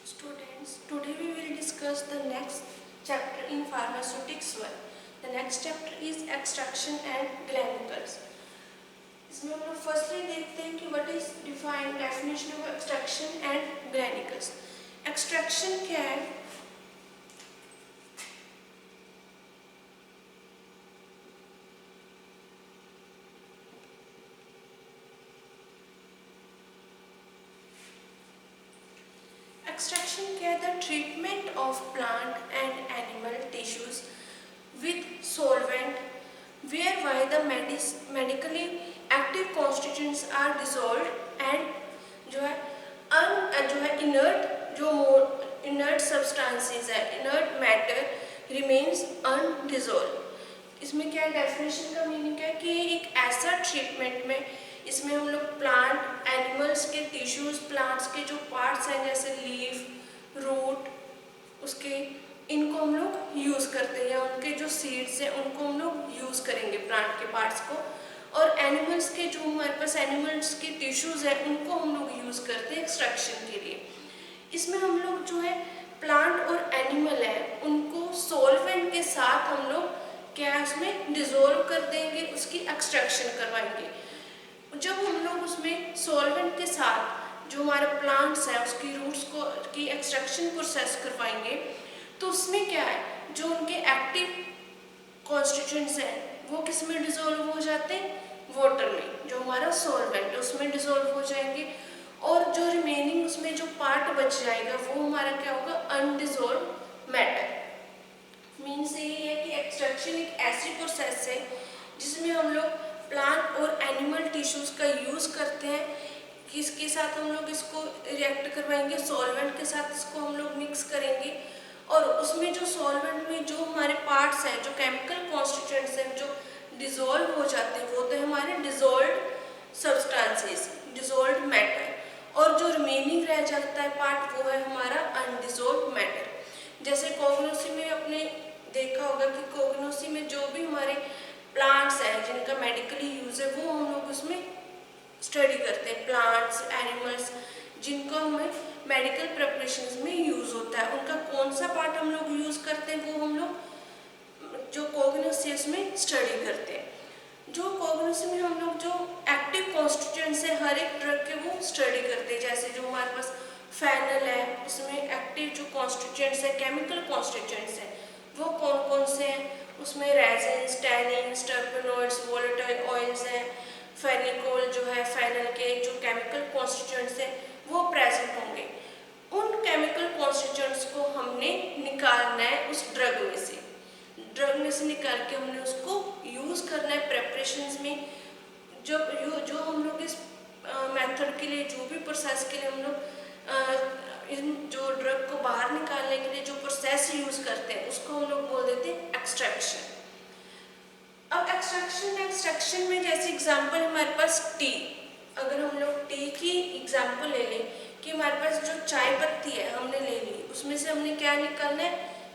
Students, today we will discuss the next chapter in pharmaceutics 1. The next chapter is extraction and glycols. इसमें हम लोग firstly देखते हैं कि what is defined definition of extraction and ग्लैनिकल्स। Extraction क्या है? Extraction क्या है? The treatment of plant and animal tissues with solvent whereby the medically active constituents are dissolved and जो है inert जो inert substances है, inert matter remains undissolved। इसमें क्या डेफिनेशन का मीनिंग है कि एक ऐसा ट्रीटमेंट में इसमें हम लोग प्लांट एनिमल्स के टिश्यूज, प्लांट्स के जो पार्ट्स हैं जैसे लीफ, रूट, उसके इनको हम लोग यूज़ करते हैं, या उनके जो सीड्स हैं उनको हम लोग यूज़ करेंगे प्लांट के पार्ट्स को। और एनिमल्स के जो हमारे पास एनिमल्स के टिश्यूज़ हैं उनको हम लोग यूज़ करते हैं एक्सट्रैक्शन के लिए। इसमें हम लोग जो है प्लांट और एनिमल है उनको सॉल्वेंट के साथ हम लोग क्या है उसमें डिजोल्व कर देंगे, उसकी एक्सट्रैक्शन करवाएंगे। जब हम लोग उसमें सॉल्वेंट के साथ जो हमारे प्लांट्स हैं उसकी रूट्स को की एक्सट्रैक्शन प्रोसेस करवाएंगे तो उसमें क्या है जो उनके एक्टिव कॉन्स्टिट्यूएंट्स हैं वो किस में डिजोल्व हो जाते हैं? वाटर में। जो हमारा सॉल्वेंट है उसमें डिजोल्व हो जाएंगे और जो रिमेनिंग उसमें जो पार्ट बच जाएगा वो हमारा क्या होगा? Undissolved matter. मीन्स ये है कि एक्सट्रैक्शन एक ऐसी प्रोसेस है जिसमें हम लोग प्लांट और एनिमल टिश्यूज का यूज़ करते हैं। किसके साथ हम लोग इसको रिएक्ट करवाएंगे? सॉल्वेंट के साथ इसको हम लोग मिक्स करेंगे और उसमें जो सॉल्वेंट में जो हमारे पार्ट्स हैं, जो केमिकल कॉन्स्टिट्यूएंट्स हैं जो डिजोल्व हो जाते हैं वो तो हमारे डिजोल्व सब्सटेंसेस, डिजोल्व मैटर, और जो रिमेनिंग रह जाता है पार्ट वो है हमारा अनडिजोल्व मैटर। जैसे कोगनोसी में आपने देखा होगा कि कोगनोसी में जो भी हमारे प्लांट्स हैं जिनका मेडिकली यूज़ है वो हम लोग उसमें स्टडी करते हैं। प्लांट्स, एनिमल्स जिनको हमें मेडिकल प्रिपरेशंस में यूज़ होता है उनका कौन सा पार्ट हम लोग यूज़ करते हैं वो हम लोग जो कोगनोसी में स्टडी करते हैं। जो कोगनोसी में हम लोग जो एक्टिव कॉन्स्टिट्यूएंट्स है हर एक ड्रग के वो स्टडी करते हैं। जैसे जो हमारे पास फेनल है उसमें एक्टिव जो कॉन्स्टिट्यूएंट्स है, केमिकल कॉन्स्टिट्यूएंट्स है वो कौन कौन से हैं? उसमें रेजिन्स, टैनिन्स, टर्पेनोइड्स, वोलेटाइल ऑयल्स हैं। फेनिकोल जो है फेनल के जो केमिकल कॉन्स्टिट्यूएंट्स हैं वो प्रेजेंट होंगे। उन केमिकल कॉन्स्टिट्यूएंट्स को हमने निकालना है उस ड्रग में से निकाल के हमने उसको यूज़ करना है प्रेपरेशंस में। जो हम लोग इस मेथड के लिए, जो भी प्रोसेस के लिए हम लोग इन जो ड्रग को बाहर निकालने के लिए जो प्रोसेस यूज़ करते हैं उसको हम लोग बोल देते हैं एक्सट्रैक्शन। अब एक्सट्रैक्शन में जैसे एग्जांपल हमारे पास टी, अगर हम लोग टी की एग्जांपल ले लें कि हमारे पास जो चाय पत्ती है हमने ले ली, उसमें से हमने क्या निकालना है?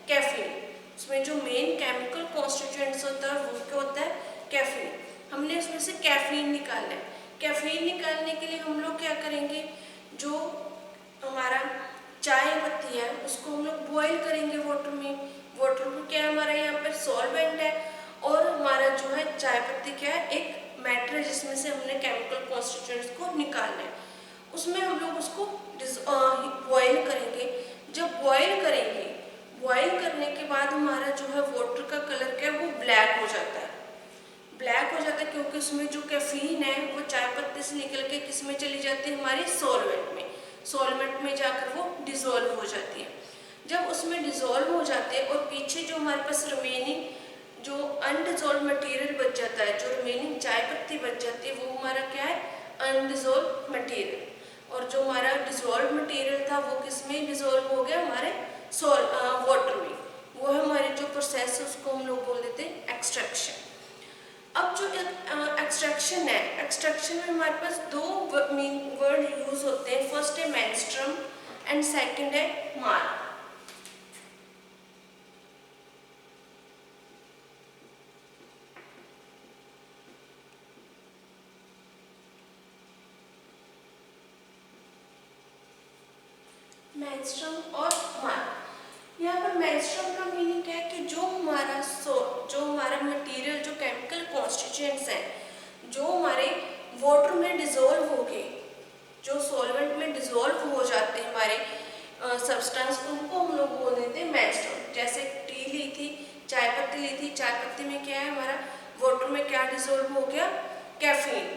कैफीन। उसमें जो मेन केमिकल कॉन्स्टिट्यूएंट्स होता है वो क्या होता है? कैफीन। हमने उसमें से कैफीन निकालना है। कैफीन निकालने के लिए हम लोग क्या करेंगे? जो हमारा चाय पत्ती है उसको हम लोग बॉयल करेंगे वाटर में। वाटर में क्या है हमारा यहाँ पर? सॉल्वेंट है और हमारा जो है चाय पत्ती क्या है? एक मैटर है जिसमें से हमने केमिकल कॉन्स्टिट्यूएंट्स को निकालना है। उसमें हम लोग उसको बॉयल करेंगे। जब बॉयल करने के बाद हमारा जो है वाटर का कलर क्या है? वो ब्लैक हो जाता है। ब्लैक हो जाता है क्योंकि उसमें जो कैफीन है वो चाय पत्ती से निकल के किस में चली जाती है? हमारे सॉल्वेंट में। सॉल्वेंट में जाकर वो डिजोल्व हो जाती है। जब उसमें डिजोल्व हो जाते हैं और पीछे जो हमारे पास रिमेनिंग जो अनडिजोल्व मटेरियल बच जाता है, जो रिमेनिंग चाय पत्ती बच जाती है वो हमारा क्या है? Undissolved material. और जो हमारा डिजोल्व मटेरियल था वो किस में डिजोल्व हो गया? हमारे वाटर में। वो है हमारे जो प्रोसेस है उसको हम लोग बोल देते हैं एक्सट्रैक्शन। अब जो एक्सट्रैक्शन है, एक्सट्रैक्शन में हमारे पास दो वर्ड यूज होते हैं। फर्स्ट है मेंस्ट्रुम एंड सेकंड है मार। मेंस्ट्रुम और मार्क। यहाँ पर मेंस्ट्रुम का मीनिंग क्या है कि जो हमारा मटेरियल, जो केमिकल कॉन्स्टिट्यूएंट्स हैं, जो हमारे वाटर में डिजोल्व हो गए, जो सॉल्वेंट में डिजोल्व हो जाते हैं हमारे सब्सटेंस, उनको हम लोग बोल देते हैं मेंस्ट्रुम। जैसे टी ली थी, चाय पत्ती ली थी, चाय पत्ती में क्या है, हमारा वाटर में क्या डिजोल्व हो गया, कैफीन।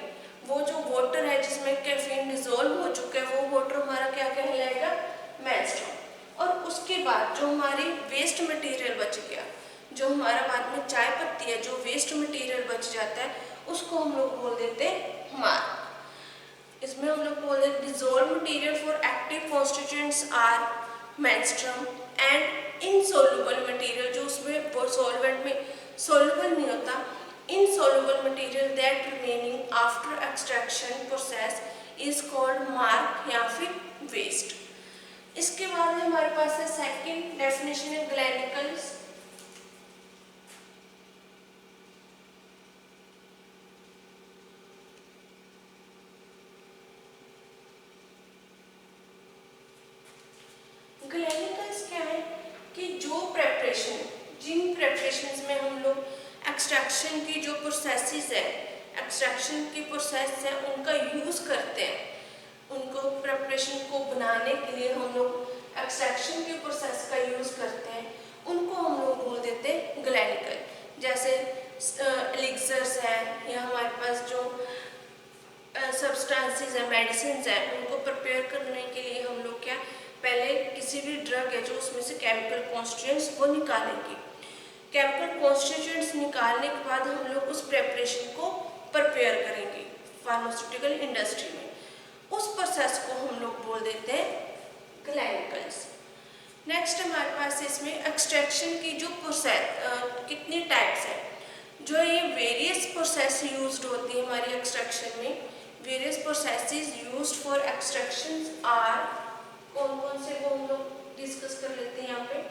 वो जो वाटर है जिसमें कैफीन डिजोल्व हो चुका है, वो वाटर हमारा क्या कहलाएगा, मेंस्ट्रुम। और उसके बाद जो हमारी वेस्ट मटेरियल बच गया, जो हमारा बाद में चाय पत्ती है, जो वेस्ट मटेरियल बच जाता है, उसको हम लोग बोल देते हैं मार्क। इसमें हम लोग बोल देते dissolve material for active constituents are menstruum and insoluble material, जो उसमें सॉल्वेंट में सॉल्युबल नहीं होता, insoluble material that remaining after extraction process is called marc या फिर वेस्ट। इसके बाद हमारे पास है सेकंड डेफिनेशन है ग्लैनिकल्स। ग्लैनिकल्स क्या है कि जो प्रेपरेशन, जिन प्रेपरेशंस में हम लोग एक्सट्रैक्शन की जो प्रोसेसेस है, एक्सट्रैक्शन की प्रोसेस है, उनका यूज़ करते हैं, उनको प्रेपरेशन को बनाने के लिए हम लोग एक्सट्रैक्शन के प्रोसेस का यूज़ करते हैं, उनको हम लोग बोल देते हैं ग्लैनिकल। जैसे एलिक्सर्स है, या हमारे पास जो सब्सटेंसेस है, मेडिसिन है, उनको प्रिपेयर करने के लिए हम लोग क्या, पहले किसी भी ड्रग है जो उसमें से केमिकल कॉन्स्टिट्यूएंट्स वो निकालेंगे। केमिकल कॉन्स्टिट्यूएंट्स निकालने के बाद हम लोग उस प्रेपरेशन को प्रिपेयर करेंगे फार्मास्यूटिकल इंडस्ट्री में। उस प्रोसेस को हम लोग बोल देते हैं ग्लैनिकल्स। नेक्स्ट हमारे पास इसमें एक्सट्रैक्शन की जो प्रोसेस कितनी टाइप्स है, जो ये वेरियस प्रोसेस यूज्ड होती है हमारी एक्सट्रैक्शन में। Various processes used for extraction are, कौन कौन से वो हम लोग डिस्कस कर लेते हैं यहाँ पे।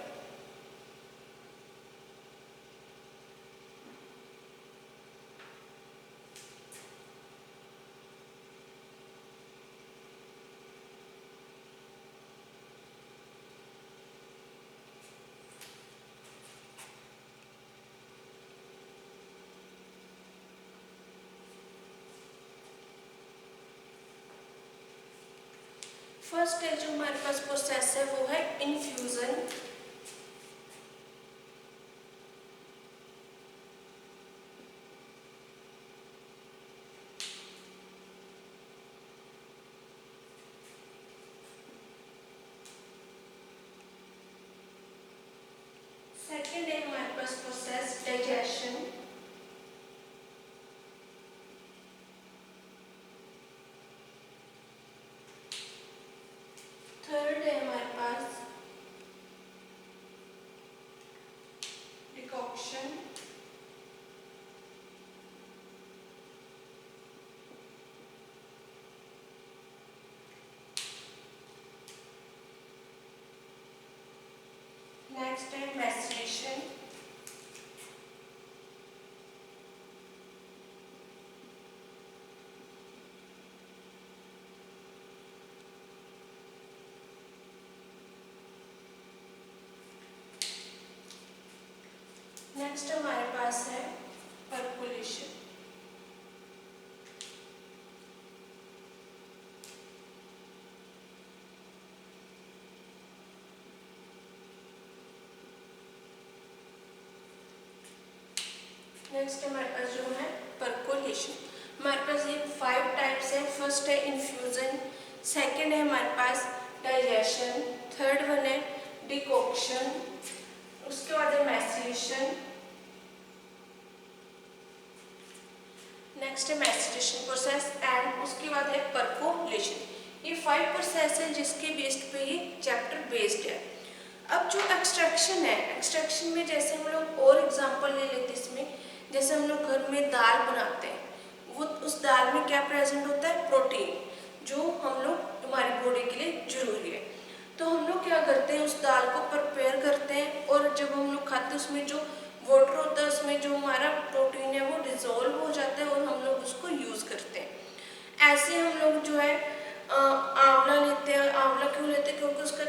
फर्स्ट है जो हमारे पास प्रोसेस है वो है इन्फ्यूजन। सेकेंड है हमारे पास प्रोसेस डाइजेशन। थर्ड है हमारे पास डिकॉक्शन। नेक्स्ट है मैसेरेशन। नेक्स्ट हमारे पास है परकोलेशन। नेक्स्ट हमारे पास जो है परकोलेशन। हमारे पास ये 5 टाइप्स है। फर्स्ट है इन्फ्यूजन, सेकंड है हमारे पास डाइजेशन, थर्ड वन है डिकॉक्शन, उसके बाद है मैसेरेशन, नेक्स्ट है मैसेरेशन प्रोसेस एंड उसके बाद है परकोलेशन। ये 5 प्रोसेस है जिसके बेस्ड पे ये चैप्टर बेस्ड है। अब जो एक्सट्रैक्शन है, एक्सट्रैक्शन में जैसे हम लोग और एग्जांपल ले लेते हैं इसमें, जैसे हम लोग घर में दाल बनाते हैं, वो उस दाल में क्या प्रेजेंट होता है, प्रोटीन, जो हम लोग हमारी बॉडी के लिए जरूरी है। तो हम लोग क्या करते हैं, उस दाल को प्रिपेयर करते हैं और जब हम लोग खाते हैं उसमें जो वाटर होता है, उसमें जो हमारा प्रोटीन है वो डिजोल्व हो जाता है और हम लोग उसको यूज़ करते हैं। ऐसे हम लोग जो है आंवला लेते हैं। आंवला क्यों लेते हैं, क्योंकि उसका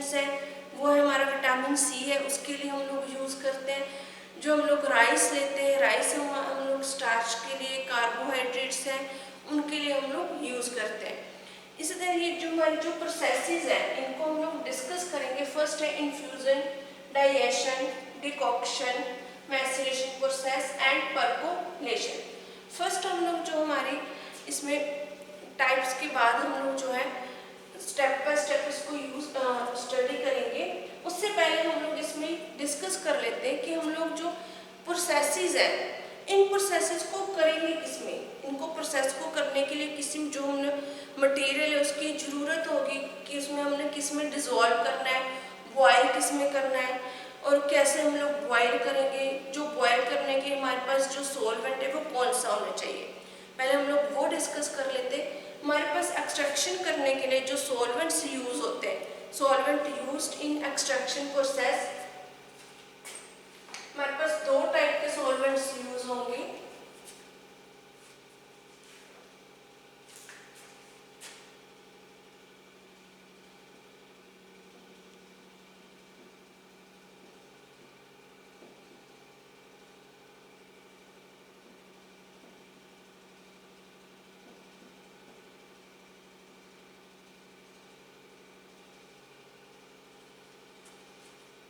कॉन्स्टिट्यूएंट्स हैं वो है हमारा विटामिन सी है, उसके लिए हम लोग यूज़ करते हैं। जो हम लोग राइस लेते हैं, राइस हम लोग स्टार्च के लिए, कार्बोहाइड्रेट्स हैं उनके लिए हम लोग यूज़ करते हैं। इसी तरह ये जो हमारी जो प्रोसेसेस हैं इनको हम लोग डिस्कस करेंगे। फर्स्ट है infusion, digestion, decoction, maceration process and percolation. First हम लोग जो हमारी इसमें टाइप्स के बाद हम लोग जो है स्टेप बाय स्टेप इसको स्टडी करेंगे। उससे पहले हम लोग इसमें डिस्कस कर लेते हैं कि हम लोग जो प्रोसेसेस हैं इन प्रोसेसेस को करेंगे किसमें। इनको प्रोसेस को करने के लिए किसी जो हमने मटेरियल है उसकी ज़रूरत होगी कि उसमें हमने किस में डिज़ोल्व करना है, बॉयल किस में करना है और कैसे हम लोग बॉयल करेंगे। जो बॉयल करने के हमारे पास जो सॉल्वेंट है वो कौन सा होना चाहिए, पहले हम लोग वो डिस्कस कर लेते हैं। हमारे पास एक्सट्रैक्शन करने के लिए जो सॉल्वेंट्स यूज़ होते हैं, solvent used in extraction process, हमारे पास दो टाइप के सॉल्वेंट्स यूज होंगे।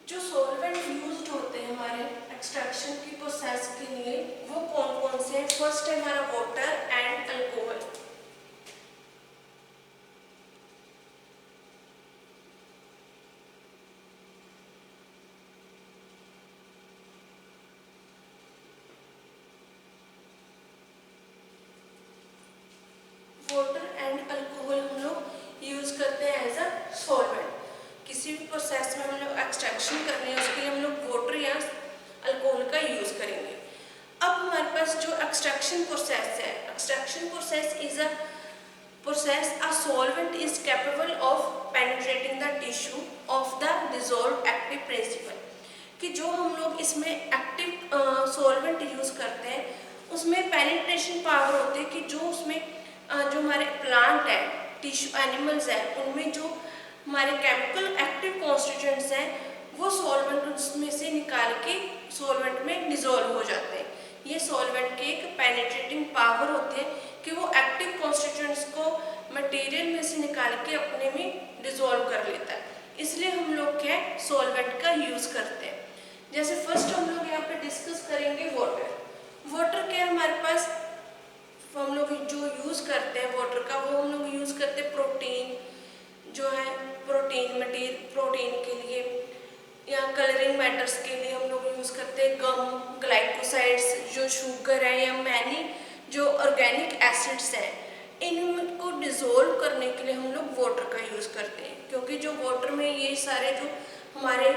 जो सॉल्वेंट यूज्ड होते हैं हमारे एक्सट्रैक्शन की प्रोसेस के लिए वो कौन कौन से हैं। फर्स्ट है हमारा water and alcohol. Water and alcohol हम लोग यूज करते हैं एज अ सॉल्वेंट। किसी भी प्रोसेस में हम लोग एक्सट्रैक्शन करने हैं उसके लिए हम लोग वाटर या अल्कोहल का यूज करेंगे। अब हमारे पास जो एक्सट्रैक्शन प्रोसेस है, extraction process is a process a solvent is capable of penetrating the tissue of the dissolved active principal. कि जो हम लोग इसमें एक्टिव सॉल्वेंट यूज करते हैं उसमें पेनिट्रेशन पावर होती है कि जो उसमें जो हमारे प्लांट है, टिश्यू एनिमल्स है, उनमें जो हमारे केमिकल एक्टिव कॉन्स्टिट्यूएंट्स हैं वो सॉल्वेंट उसमें से निकाल के सॉल्वेंट में डिसॉल्व हो जाते हैं। ये सॉल्वेंट की एक पेनिट्रेटिंग पावर होती है कि वो एक्टिव कॉन्स्टिट्यूएंट्स को मटेरियल में से निकाल के अपने में डिसॉल्व कर लेता है। इसलिए हम लोग क्या है सॉल्वेंट का यूज करते हैं। जैसे फर्स्ट हम लोग यहाँ पे डिस्कस करेंगे वाटर। वाटर क्या है हमारे पास, हम लोग जो यूज करते हैं वाटर का वो हम लोग यूज करते हैं प्रोटीन जो है प्रोटीन मटेरियल, प्रोटीन के लिए या कलरिंग मैटर्स के लिए हम लोग यूज करते हैं गम, ग्लाइकोसाइड्स जो शुगर है या मैनी जो ऑर्गेनिक एसिड्स हैं इनको डिसॉल्व करने के लिए हम लोग वाटर का यूज करते हैं। क्योंकि जो वाटर में ये सारे जो हमारे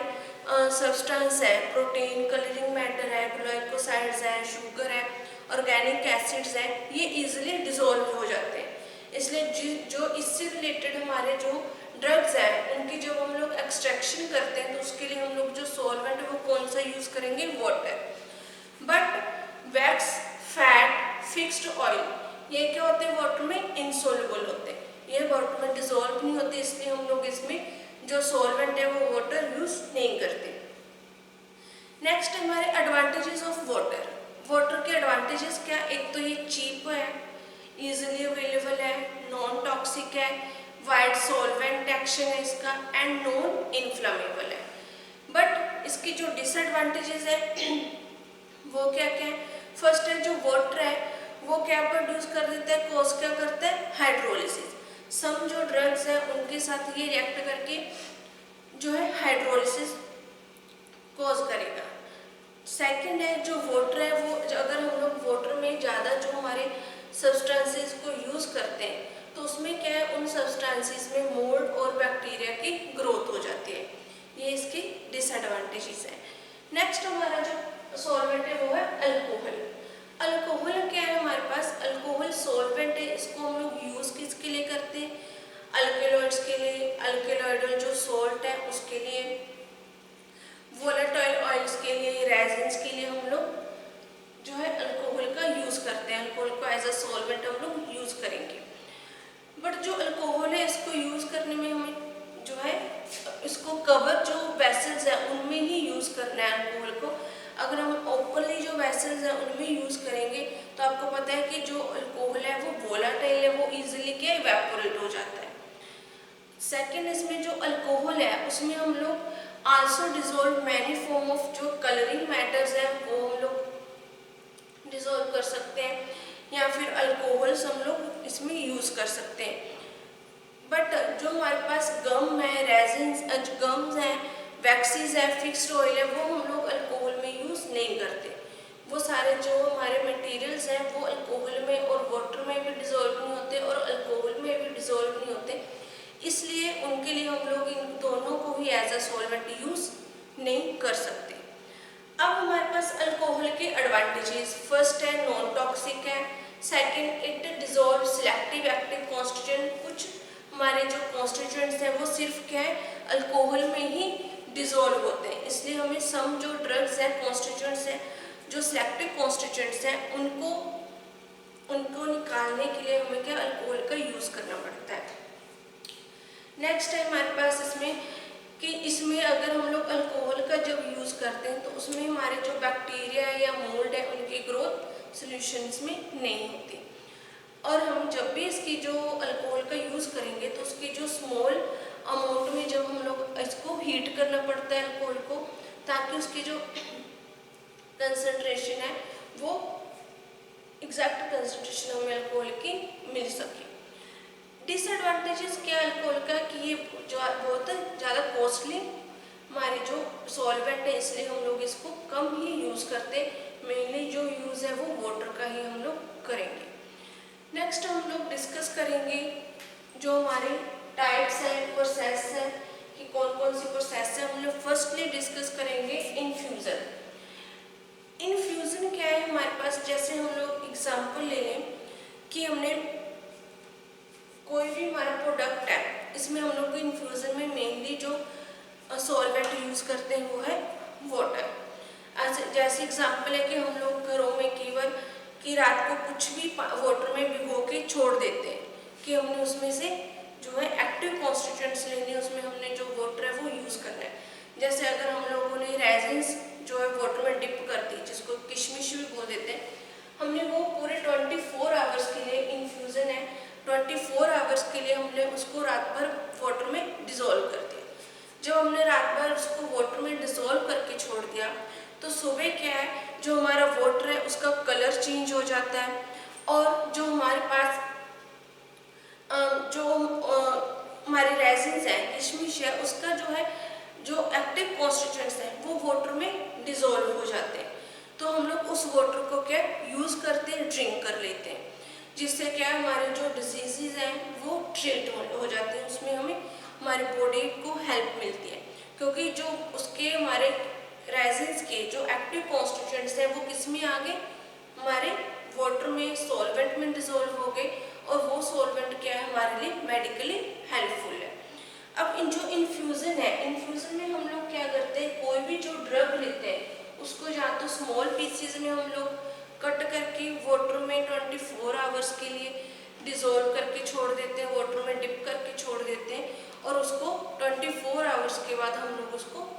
सब्सटेंस है, प्रोटीन, कलरिंग मैटर है, ग्लाइकोसाइड्स है, शुगर है, ऑर्गेनिक एसिड्स हैं, ये इजीली डिसॉल्व हो जाते हैं। इसलिए जो इससे रिलेटेड हमारे जो ड्रग्स हैं उनकी जब हम लोग एक्सट्रैक्शन करते हैं तो उसके लिए हम लोग जो सॉल्वेंट है वो कौन सा यूज करेंगे, water. But wax, fat, fixed oil ये क्या होते हैं वाटर में इनसॉल्युबल होते हैं, ये वाटर में डिसॉल्व नहीं होते, इसलिए हम लोग इसमें जो सॉल्वेंट है वो वाटर यूज नहीं करते। नेक्स्ट हमारे एडवांटेजेस ऑफ वाटर। वाटर के एडवांटेजेस क्या, एक तो ये चीप है, इजीली अवेलेबल है, नॉन टॉक्सिक है, वाइड सॉल्वेंट एक्शन है इसका एंड नॉन इन्फ्लामेबल है। बट इसकी जो डिसएडवांटेजेस है वो क्या क्या है। फर्स्ट है जो वाटर है वो क्या प्रोड्यूस कर देता है, कॉज क्या करता है, हाइड्रोलिसिस। सम जो ड्रग्स है उनके साथ ये रिएक्ट करके जो है हाइड्रोलिसिस कॉज करेगा। सेकंड है जो वाटर है वो अगर हम लोग वाटर में ज़्यादा जो हमारे सब्सटेंसेस को यूज़ करते हैं तो उसमें क्या है उन सब्सटेंसेस में मोल्ड और बैक्टीरिया की ग्रोथ हो जाती है, ये इसके डिसएडवांटेजेस हैं। नेक्स्ट हमारा जो सॉल्वेंट है वो है अल्कोहल। अल्कोहल क्या है हमारे पास, अल्कोहल सॉल्वेंट है, इसको हम लोग यूज़ किसके लिए करते हैं, अल्केलॉइड्स के लिए, अल्केलॉइडल जो सॉल्ट है उसके लिए, वोलेटाइल ऑयल्स के लिए, रेजिन्स के लिए हम लोग जो है अल्कोहल का यूज़ करते हैं। अल्कोहल को एज अ सॉल्वेंट हम लोग यूज़ करेंगे। बट जो अल्कोहल है इसको यूज़ करने में हमें जो है इसको अगर हम ओपनली जो वेसल्स हैं उनमें यूज़ करेंगे तो आपको पता है कि जो अल्कोहल है वो वोलाटाइल है, वो इजीली क्या इवेपोरेट हो जाता है। सेकेंड, इसमें जो अल्कोहल है उसमें हम लोग also dissolve many form of जो कलरिंग मैटर्स हैं वो हम लोग डिजोल्व कर सकते हैं, या फिर अल्कोहल्स हम लोग इसमें यूज़ कर सकते हैं। बट जो हमारे पास गम है, रेजिन्स, गम्स हैं, वैक्सीज है, फिक्स्ड ऑयल है, वो हम लोग अल्कोहल में यूज़ नहीं करते। वो सारे जो हमारे मटेरियल्स हैं वो अल्कोहल में और वाटर में भी डिज़ोल्व नहीं होते और अल्कोहल में भी डिज़ोल्व नहीं होते, इसलिए उनके लिए हम लोग इन दोनों को भी एज अ सॉल्वेंट यूज़ नहीं कर सकते। अब हमारे पास अल्कोहल के एडवांटेजेस, फर्स्ट है नॉन टॉक्सिक है, second it dissolve selective active constituent, कुछ हमारे जो कॉन्स्टिट्यूएंट्स हैं वो सिर्फ क्या है अल्कोहल में ही डिजोल्व होते हैं, इसलिए हमें सम जो ड्रग्स हैं कॉन्स्टिट्यूएंट्स हैं जो सिलेक्टिव कॉन्स्टिट्यूएंट्स हैं उनको निकालने के लिए हमें क्या अल्कोहल का यूज़ करना पड़ता है। नेक्स्ट है हमारे पास इसमें कि इसमें अगर हम लोग अल्कोहल का जब यूज़ करते हैं तो उसमें हमारे जो बैक्टीरिया या मोल्ड है उनकी ग्रोथ सॉल्यूशंस में नहीं होती, और हम जब भी इसकी जो अल्कोहल का यूज़ करेंगे तो उसकी जो स्मॉल अमाउंट में जब हम लोग इसको हीट करना पड़ता है अल्कोहल को, ताकि उसकी जो कंसंट्रेशन है वो एग्जैक्ट कंसंट्रेशन हमें अल्कोहल की मिल सके। डिसएडवांटेजेस क्या अल्कोहल का कि ये जो बहुत ज़्यादा कॉस्टली हमारे जो सॉल्वेंट है, इसलिए हम लोग इसको कम ही यूज़ करते हैं, मेनली जो यूज़ है वो वाटर का ही हम लोग करेंगे। नेक्स्ट हम लोग डिस्कस करेंगे जो हमारे टाइप्स हैं, प्रोसेस हैं कि कौन कौन सी प्रोसेस है। हम लोग फर्स्टली डिस्कस करेंगे इन्फ्यूज़न। इन्फ्यूज़न क्या है हमारे पास, जैसे हम लोग एग्जांपल ले लें कि हमने कोई भी हमारा प्रोडक्ट है, इसमें हम लोग को इन्फ्यूज़न में मेनली जो सॉल्वेंट यूज़ करते हैं वो है वाटर। जैसे एग्जांपल है कि हम लोग घरों में केवल कि रात को कुछ भी वाटर में भिगो के छोड़ देते हैं कि हमने उसमें से जो है एक्टिव कॉन्स्टिट्यूएंट्स लेने, उसमें हमने जो वाटर है वो यूज़ करना है। जैसे अगर हम लोगों ने रेजिन्स जो है वाटर में डिप कर दी, जिसको किशमिश भी बोल देते हैं, हमने वो पूरे 24 आवर्स के लिए इन्फ्यूज़न है, 24 आवर्स के लिए हमने उसको रात भर वाटर में डिज़ोल्व कर दिया। जब हमने रात भर उसको वाटर में डिज़ोल्व करके छोड़ दिया तो सुबह क्या है जो हमारा वाटर है उसका कलर चेंज हो जाता है, और जो हमारे पास जो हमारे रेजिन्स हैं, किशमिश है, उसका जो है जो एक्टिव कॉन्स्टिट्यूएंट्स हैं वो वाटर में डिज़ोल्व हो जाते हैं। तो हम लोग उस वाटर को क्या यूज़ करते हैं, ड्रिंक कर लेते हैं, जिससे क्या हमारे जो डिजीज़ हैं वो ट्रीट हो जाते हैं, उसमें हमें हमारी बॉडी को हेल्प मिलती है, क्योंकि जो उसके हमारे रेजिन्स के जो एक्टिव कॉन्स्टिट्यूएंट्स हैं वो किस में आ गए, हमारे वाटर में सॉल्वेंट में डिज़ोल्व हो गए, और वो सॉल्वेंट क्या है हमारे लिए मेडिकली हेल्पफुल है। अब इन जो इन्फ्यूज़न है, इन्फ्यूज़न में हम लोग क्या करते हैं, कोई भी जो ड्रग लेते हैं उसको या तो स्मॉल पीसीज में हम लोग कट करके वाटर में 24 आवर्स के लिए डिज़ोल्व करके छोड़ देते हैं, वाटर में डिप करके छोड़ देते हैं, और उसको 24 आवर्स के बाद हम लोग उसको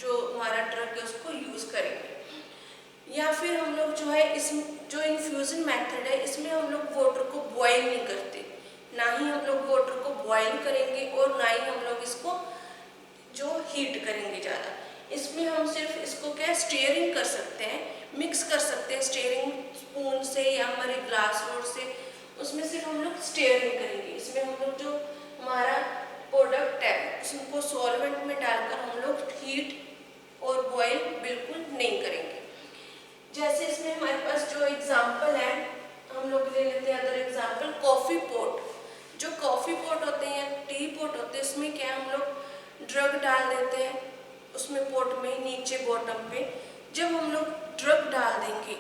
जो हमारा ड्रग है उसको यूज़ करेंगे। या फिर हम लोग जो है इस जो इन्फ्यूज़न मेथड है इसमें हम लोग वाटर को बॉयल नहीं करते, ना ही हम लोग वाटर को बॉयल करेंगे और ना ही हम लोग इसको जो हीट करेंगे ज़्यादा। इसमें हम सिर्फ इसको क्या स्टीयरिंग कर सकते हैं, मिक्स कर सकते हैं स्टीयरिंग स्पून से या हमारे ग्लास रोड से, उसमें सिर्फ हम लोग स्टीयरिंग करेंगे। इसमें हम लोग जो हमारा प्रोडक्ट है उसको सॉल्वेंट में डालकर हम लोग हीट और बॉयल बिल्कुल नहीं करेंगे। जैसे इसमें हमारे पास जो एग्जाम्पल है हम लोग ले लेते हैं अदर एग्जाम्पल, कॉफ़ी पॉट। जो कॉफ़ी पॉट होते हैं या टी पॉट होते हैं उसमें क्या हम लोग ड्रग डाल देते हैं उसमें पॉट में नीचे बॉटम पे। जब हम लोग ड्रग डाल देंगे,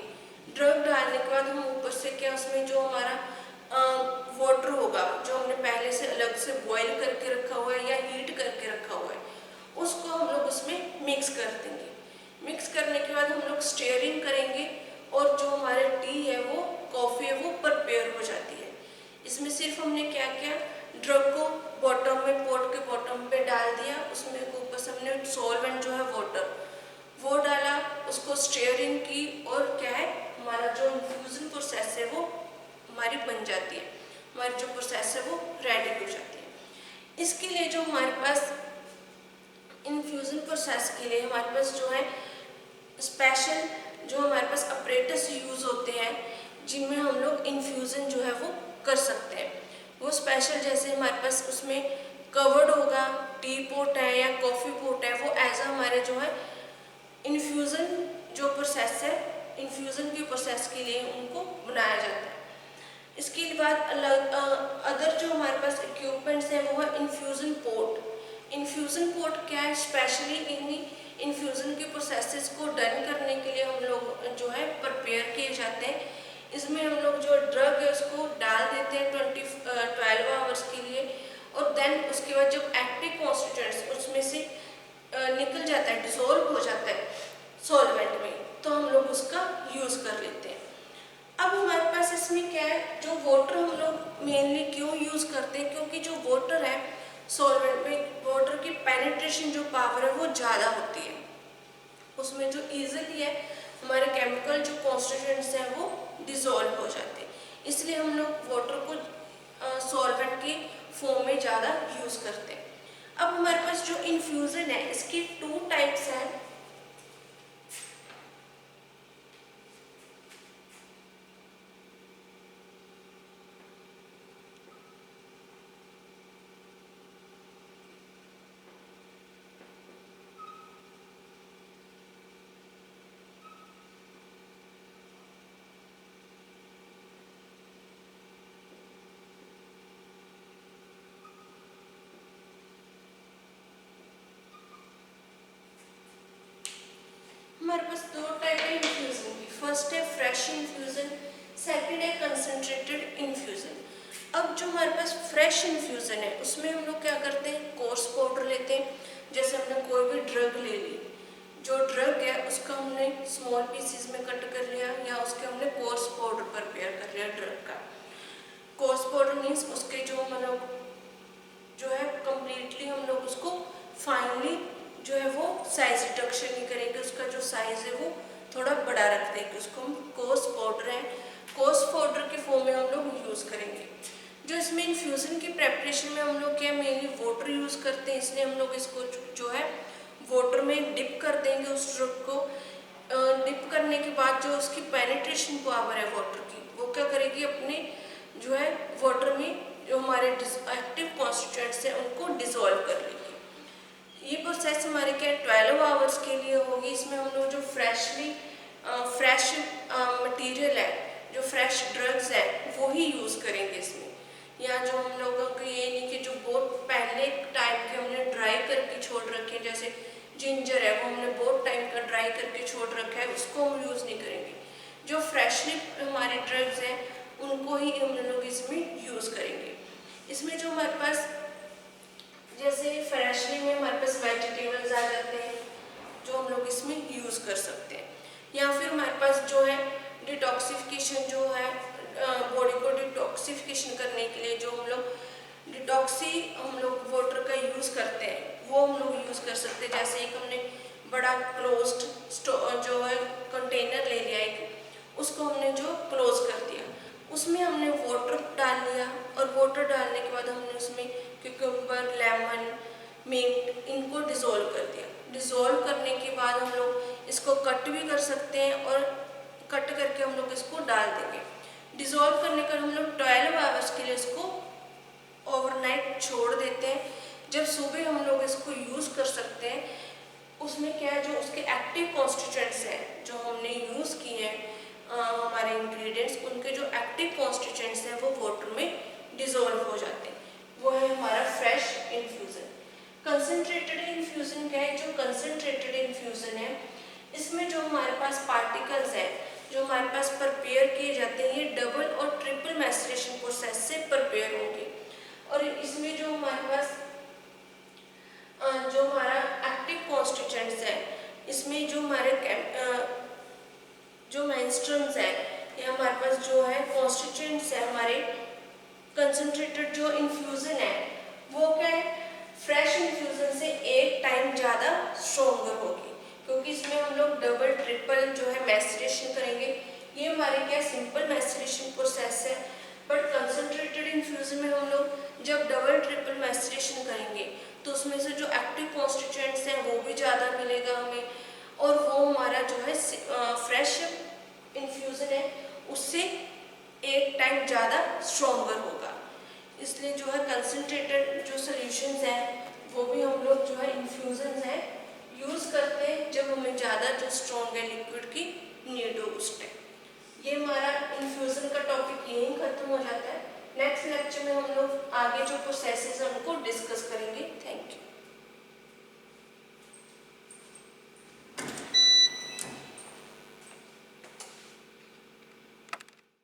ड्रग डालने के बाद हम ऊपर से क्या उसमें जो हमारा वाटर होगा जो हमने पहले से अलग से बॉईल करके रखा हुआ है या हीट करके रखा हुआ है, उसको हम लोग उसमें मिक्स कर देंगे। मिक्स करने के बाद हम लोग स्टीयरिंग करेंगे और जो हमारे टी है वो कॉफ़ी है वो प्रिपेयर हो जाती है। इसमें सिर्फ हमने क्या किया, ड्रग को बॉटम में पॉट के बॉटम पे डाल दिया, उसमें ऊपर से हमने सॉल्वेंट जो है वाटर वो डाला, उसको स्टीयरिंग की और क्या है हमारा जो इन्फ्यूज़न प्रोसेस है वो हमारी बन जाती है, हमारी जो प्रोसेस है वो रेडी हो जाती है। इसके लिए जो हमारे पास इन्फ्यूज़न प्रोसेस के लिए हमारे पास जो है स्पेशल जो हमारे पास अपरेटस यूज़ होते हैं जिनमें हम लोग इन्फ्यूज़न जो है वो कर सकते हैं। वो स्पेशल जैसे हमारे पास उसमें कवर्ड होगा, टी पोट है या कॉफ़ी पोट है, वो एज हमारे जो है इन्फ्यूज़न जो प्रोसेस है इन्फ्यूज़न की प्रोसेस के लिए उनको बनाया जाता है। इसके बाद अलग अदर जो हमारे पास इक्विपमेंट्स हैं वो है इन्फ्यूज़न पोट। इन्फ्यूज़न पोट क्या है, स्पेशली इन इन्फ्यूज़न के प्रोसेसेस को डन करने के लिए हम लोग जो है प्रिपेयर किए जाते हैं। इसमें हम लोग जो ड्रग है उसको डाल देते हैं 12 आवर्स के लिए, और देन उसके बाद जब एक्टिव कॉन्स्टिट्यूएंट्स उसमें से निकल जाता है, डिसॉल्व हो जाता है सॉल्वेंट में, तो हम लोग उसका यूज़ कर लेते हैं। अब हमारे पास इसमें क्या है, जो वाटर हम लोग मेनली क्यों यूज़ करते हैं, क्योंकि जो वाटर है सॉल्वेंट में वाटर की पेनिट्रेशन जो पावर है वो ज़्यादा होती है, उसमें जो ईजिली है हमारे केमिकल जो कॉन्स्टिट्यूएंट्स हैं वो डिसॉल्व हो जाते हैं। इसलिए हम लोग वाटर को सॉल्वेंट के फॉर्म में ज़्यादा यूज़ करते हैं। अब हमारे पास जो इन्फ्यूज़न है इसकी 2 टाइप्स हैं। हमारे पास 2 टाइप है इन्फ्यूज़न की। फर्स्ट है फ्रेश इन्फ्यूज़न, सेकंड है कंसंट्रेटेड इन्फ्यूज़न। अब जो हमारे पास फ्रेश इन्फ्यूज़न है उसमें हम लोग क्या करते हैं, कोर्स पाउडर लेते हैं। जैसे हमने कोई भी ड्रग ले ली, जो ड्रग है उसका हमने स्मॉल पीसेस में कट कर लिया या उसके हमने कोर्स पाउडर प्रिपेयर कर लिया ड्रग का। कोर्स पाउडर मीन्स उसके जो मतलब जो है कम्प्लीटली हम लोग उसको फाइनली जो है वो साइज रिडक्शन नहीं करेंगे, उसका जो साइज है वो थोड़ा बड़ा रख देंगे, उसको हम कोर्स पाउडर है, कोर्स पाउडर के फॉर्म में हम लोग यूज़ करेंगे। जो इसमें इन्फ्यूज़न की प्रेपरेशन में हम लोग क्या मेनली वाटर यूज़ करते हैं, इसलिए हम लोग इसको जो है वाटर में डिप कर देंगे उस ड्रग को। डिप करने के बाद जो उसकी पेनिट्रेशन पावर है वाटर की, वो क्या करेगी अपने जो है वाटर में जो हमारे एक्टिव कॉन्स्टिट्यूएंट्स हैं उनको डिसॉल्व कर लेगी। ये प्रोसेस हमारे क्या 12 आवर्स के लिए होगी। इसमें हम लोग जो फ्रेश मटेरियल है, जो फ्रेश ड्रग्स है वो ही यूज़ करेंगे इसमें। या जो हम लोगों को ये नहीं कि जो बहुत पहले टाइम के हमने ड्राई करके छोड़ रखे हैं, जैसे जिंजर है वो हमने बहुत टाइम का ड्राई करके छोड़ रखा है, उसको हम यूज़ नहीं करेंगे। जो फ्रेशली हमारे ड्रग्स हैं उनको ही हम लोग इसमें यूज़ करेंगे। इसमें जो हमारे पास जैसे फ्रेशली में हमारे पास वेजिटेबल्स आ जाते हैं जो हम लोग इसमें यूज़ कर सकते हैं। या फिर हमारे पास जो है डिटॉक्सिफिकेशन जो है बॉडी को डिटॉक्सिफिकेशन करने के लिए जो हम लोग डिटॉक्सी हम लोग वाटर का यूज़ करते हैं वो हम लोग यूज़ कर सकते हैं। जैसे एक हमने बड़ा क्लोज्ड जो है कंटेनर ले लिया एक, उसको हमने जो क्लोज कर दिया, उसमें हमने वाटर डाल लिया और वाटर डालने के बाद हमने उसमें क्यूकम्बर, लेमन, मिंट इनको डिज़ोल्व कर दिया। डिज़ोल्व करने के बाद हम लोग इसको कट भी कर सकते हैं और कट करके हम लोग इसको डाल देंगे। डिज़ोल्व करने का हम लोग 12 आवर्स के लिए इसको ओवरनाइट छोड़ देते हैं। जब सुबह हम लोग इसको यूज़ कर सकते हैं, उसमें क्या है जो उसके एक्टिव कॉन्स्टिट्यूएंट्स हैं जो हमने यूज़ किए हैं हमारे इंग्रेडिएंट्स, उनके जो एक्टिव कॉन्स्टिट्यूएंट्स हैं वो वाटर में डिज़ोल्व हो जाते हैं। वो है हमारा फ्रेश इन्फ्यूज़न। कंसनट्रेटेड इन्फ्यूज़न क्या है, जो कंसनट्रेटेड इन्फ्यूज़न है इसमें जो हमारे पास पार्टिकल्स हैं जो हमारे पास प्रिपेयर किए जाते हैं, ये डबल और ट्रिपल मैस्ट्रेशन प्रोसेस से प्रिपेयर होंगे। और इसमें जो हमारे पास जो हमारा एक्टिव कॉन्स्टिट्यूएंट्स है, इसमें जो हमारे जो मेंस्ट्रुम्स है या हमारे पास जो है कॉन्स्टिट्यूएंट्स है हमारे कंसनट्रेटेड जो इन्फ्यूज़न है वो क्या है फ्रेश इन्फ्यूज़न से 8 टाइम ज़्यादा स्ट्रोंगर होगी, क्योंकि इसमें हम लोग डबल ट्रिपल उसमें से जो एक्टिव कॉन्स्टिट्यूएंट्स हैं वो भी ज़्यादा मिलेगा हमें, और वो हमारा जो है फ्रेश इन्फ्यूज़न है उससे 8 टाइम ज़्यादा स्ट्रॉन्गर होगा। इसलिए जो है कंसनट्रेटेड जो सॉल्यूशंस हैं वो भी हम लोग जो है इन्फ्यूज़न है यूज़ करते हैं जब हमें ज़्यादा जो स्ट्रॉन्ग है लिक्विड की नीड हो उस टाइम। ये हमारा इन्फ्यूज़न का टॉपिक यहीं खत्म हो जाता है। नेक्स्ट लेक्चर में हम लोग आगे जो प्रोसेसेस हैं उनको डिस्कस करेंगे।